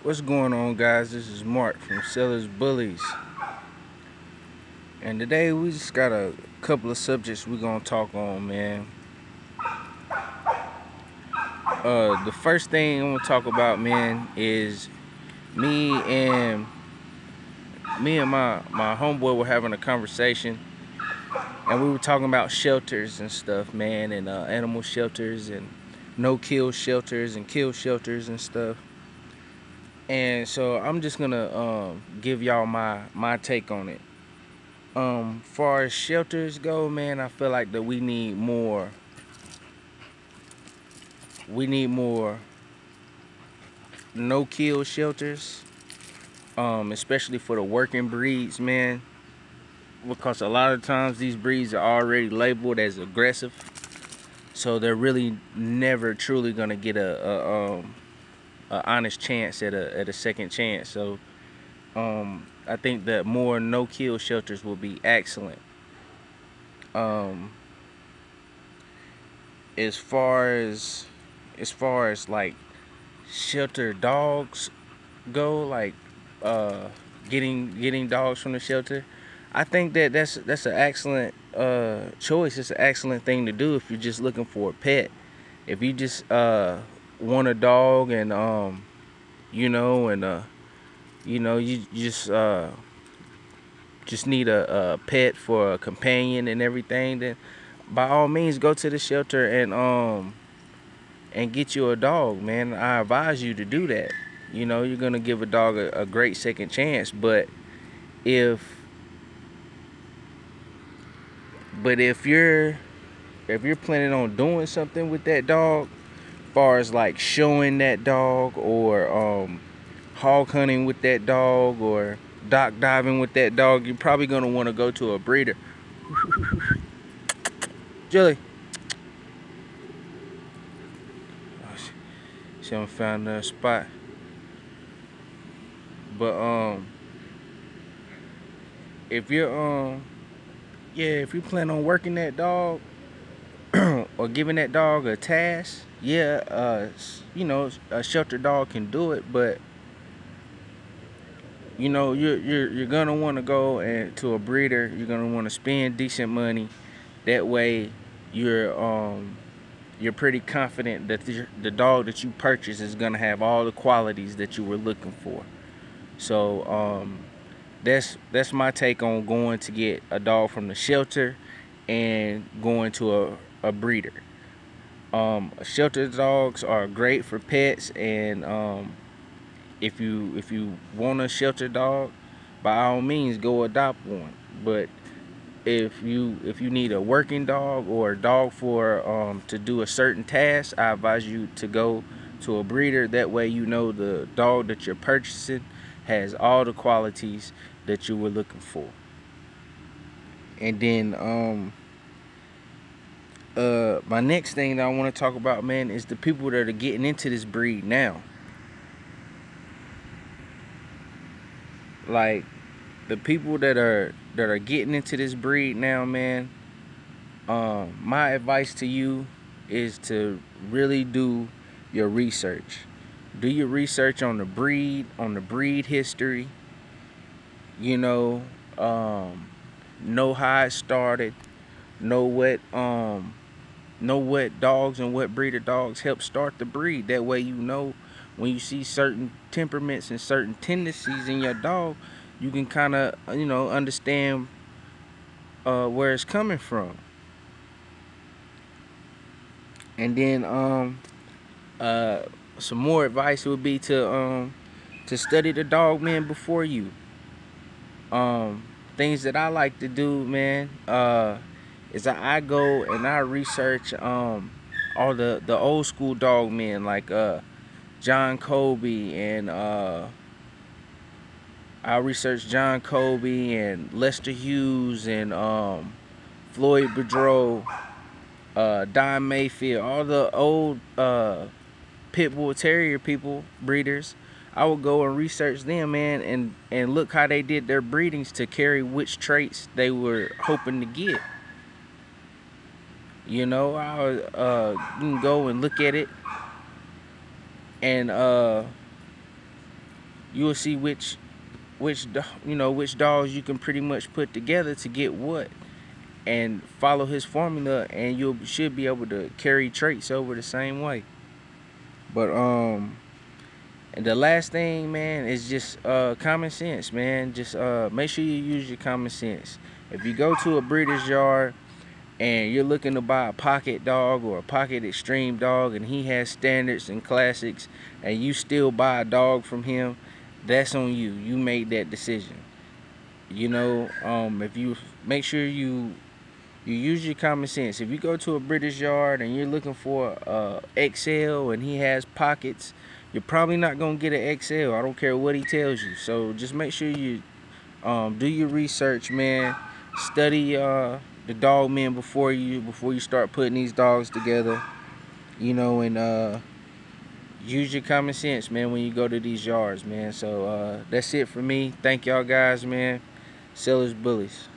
What's going on, guys? This is Mark from Sellers Bullies, and today we just got a couple of subjects we're gonna talk on, man. The first thing I'm gonna talk about, man, is me and my homeboy were having a conversation, and we were talking about shelters and stuff, man, and animal shelters and no-kill shelters and kill shelters and stuff. And so I'm just gonna give y'all my take on it. Far as shelters go, man, I feel like that we need more. We need more no-kill shelters, especially for the working breeds, man. Because a lot of times these breeds are already labeled as aggressive, so they're really never truly gonna get a honest chance at a second chance. So I think that more no-kill shelters will be excellent. Um, as far as like shelter dogs go, like uh getting dogs from the shelter, I think that that's an excellent choice. It's an excellent thing to do if you're just looking for a pet. If you just want a dog and you know and you just need a pet for a companion and everything, then by all means go to the shelter and get you a dog, man. I advise you to do that. You're gonna give a dog a great second chance. But if if you're planning on doing something with that dog, far as like showing that dog, or hog hunting with that dog, or dock diving with that dog, you're probably gonna want to go to a breeder. Jelly. Oh, she haven't found a spot. But if you're if you plan on working that dog or giving that dog a task, yeah, a shelter dog can do it. But you're gonna want to go and to a breeder. You're gonna want to spend decent money. That way, you're pretty confident that the dog that you purchase is gonna have all the qualities that you were looking for. So that's my take on going to get a dog from the shelter and going to a breeder. Shelter dogs are great for pets, and if you want a shelter dog, by all means go adopt one. But if you need a working dog or a dog for to do a certain task, I advise you to go to a breeder. That way you know the dog that you're purchasing has all the qualities that you were looking for. And then my next thing that I want to talk about, man, is the people that are getting into this breed now. Like the people that are getting into this breed now, man. My advice to you is to really do your research. Do your research on the breed history. You know how it started. Know what dogs and what breed of dogs help start the breed. That way, when you see certain temperaments and certain tendencies in your dog, you can kind of understand where it's coming from. And then uh, some more advice would be to study the dog, man, before you. Things that I like to do, man, is that I go and I research all the old school dog men, like John Colby, and I research John Colby and Lester Hughes and Floyd Boudreaux, Don Mayfield, all the old pit bull terrier people, breeders. I would go and research them, man, and look how they did their breedings to carry which traits they were hoping to get. I would, you can go and look at it, and you will see which dogs you can pretty much put together to get what, and follow his formula, and you should be able to carry traits over the same way. But and the last thing, man, is just common sense, man. Just make sure you use your common sense. If you go to a breeder's yard and you're looking to buy a pocket dog or a pocket extreme dog, and he has standards and classics, and you still buy a dog from him, that's on you. You made that decision. If you make sure you use your common sense. If you go to a British yard and you're looking for XL and he has pockets, you're probably not gonna get an XL. I don't care what he tells you. So just make sure you do your research, man. Study the dog men before you start putting these dogs together. And use your common sense, man, when you go to these yards, man. So that's it for me. Thank y'all guys, man. Sellers bullies.